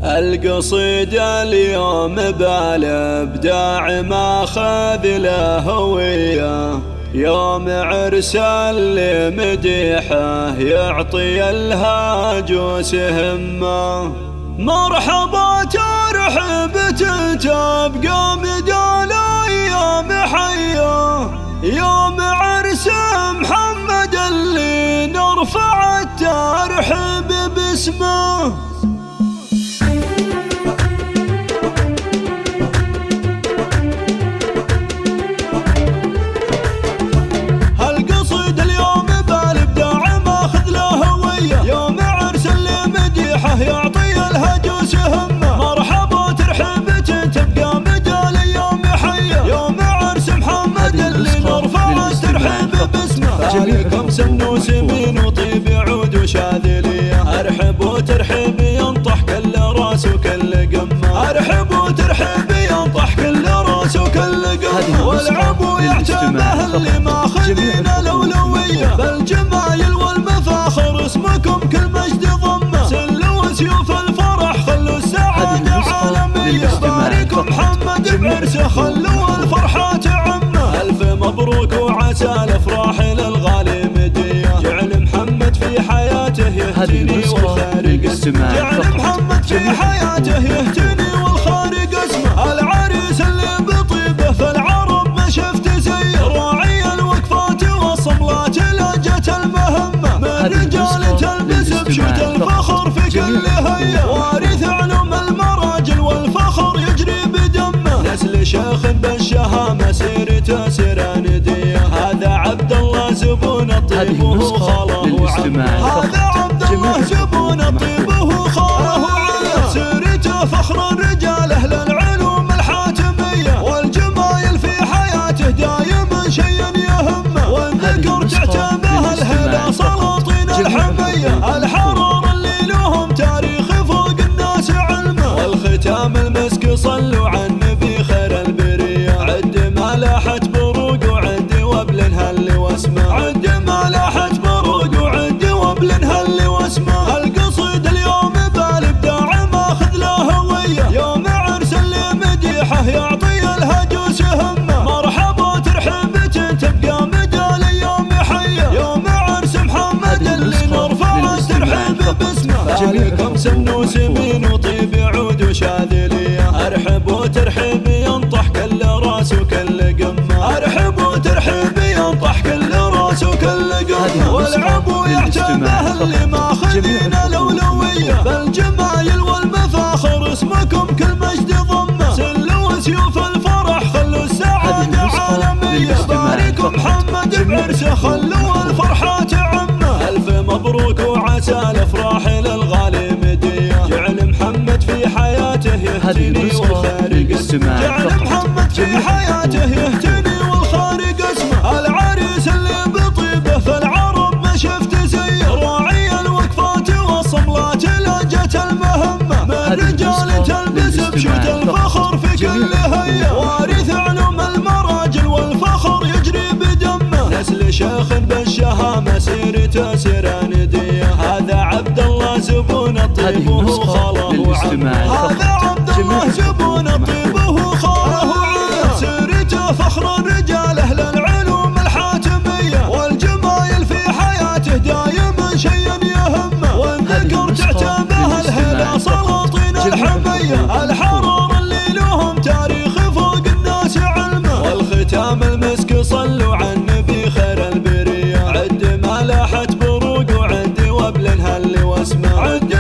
القصيدة اليوم بالابداع ماخذ له هوية، يوم عرس اللي مديحه يعطي الهاجوس همة. مرحبا ترحب تبقى مدال ايام حيه، يوم عرس محمد اللي نرفع الترحيب باسمه. يعطي الهجوس همة. مرحبا ترحيب تبقى مدال ايام حيه، يوم عرس محمد اللي نرفع الترحيب باسمه. عليكم سنوس من وطيب عود وشاذليه، ارحب وترحيب ينطح كل راس وكل قمه. ارحب وترحيب ينطح كل راس وكل قمه. والعبوا يعتبه اللي ماخذين الاولويه، بالجمايل والمفاخر اسمكم كل مجد ضمه. سيوف الفرح خلوا السعادة عالمية، باركوا محمد بعرسه خلوا الفرحة تعمه. ألف مبروك وعسى الأفراح للغالي مدية، جعل محمد في حياته يهتني والخارج اسمه. جعل محمد في حياته يهتني والخارج اسمه. العريس اللي بطيبه في العرب ما شفت زيه، راعي الوقفات والصملات لجت المهمة. من رجال تلبس بشوت الفخر في كل هيا، وارث علوم المراجل والفخر يجري بدمه. نسل شيخ بالشهامة سيرته سراندية، هذا عبد الله زبون الطيب وهو خاله وعمه. هذا عبد الله زبون الطيب وهو خاله وعمه. سيرته فخر الرجال اهل العلوم الحاتمية، والجمايل في حياته دايما شيء يهمه. والذكر تعتبه الهلا سلاطين الحمية، الحرار اللي لهم تاريخ فوق الناس علمه. والختام المسك صلوا على النبي خير البرية، عد ما لاحت بروق وعد وبل هل واسمه. عد ما لاحت بروق وعد وبل هل واسمه. القصيد اليوم بالابداع ماخذ له هوية، يوم عرس اللي مديحه يعطي الهجوس همه. مرحبا ترحيب تبقى مدال ايام حيه، يوم عرس محمد اللي نرفع الترحيب باسمه. عليكم سنوس من وطيب عود وشاذليه، ارحب وترحيب ينطح كل راس وكل قمه. ارحب وترحيب ينطح كل راس وكل قمه. والعبوا يعتبه اللي ماخذين الاولويه، بالجمايل والمفاخر اسمكم كل مجد ضمه. سلوا سيوف الفرح خلوا السعاده عالميه، باركوا محمد بعرسه خلوا الفرحه تعمه. الف مبروك وعسى الافراح للغالي مدية، جعل محمد في حياته يهتني والخارج اسمه. جعل محمد في حياته يهتني والخارج اسمه. العريس اللي بطيبه في العرب ما شفت زيه، راعي الوقفات والصملات لجت المهمة. من رجال تلبس بشوت الفخر في كل هيا، وارث علوم المراجل والفخر يجري بدمه. نسل شيخ بالشهامة سيرته سراندية، هذا عبد الله زبون الطيب وهو خاله وعمه. هذا عبد الله زبون الطيب وهو خاله وعمه. سيرته فخر الرجال اهل العلوم الحاتمية، والجمايل في حياته دايما شيء يهمه. والذكر تعتبه الهلا سلاطين الحمية، الحرار اللي لهم تاريخ فوق الناس علمه. والختام المسك صلوا على النبي خير البرية، عد ما لاحت بروق وعد وبل هل واسمه. عد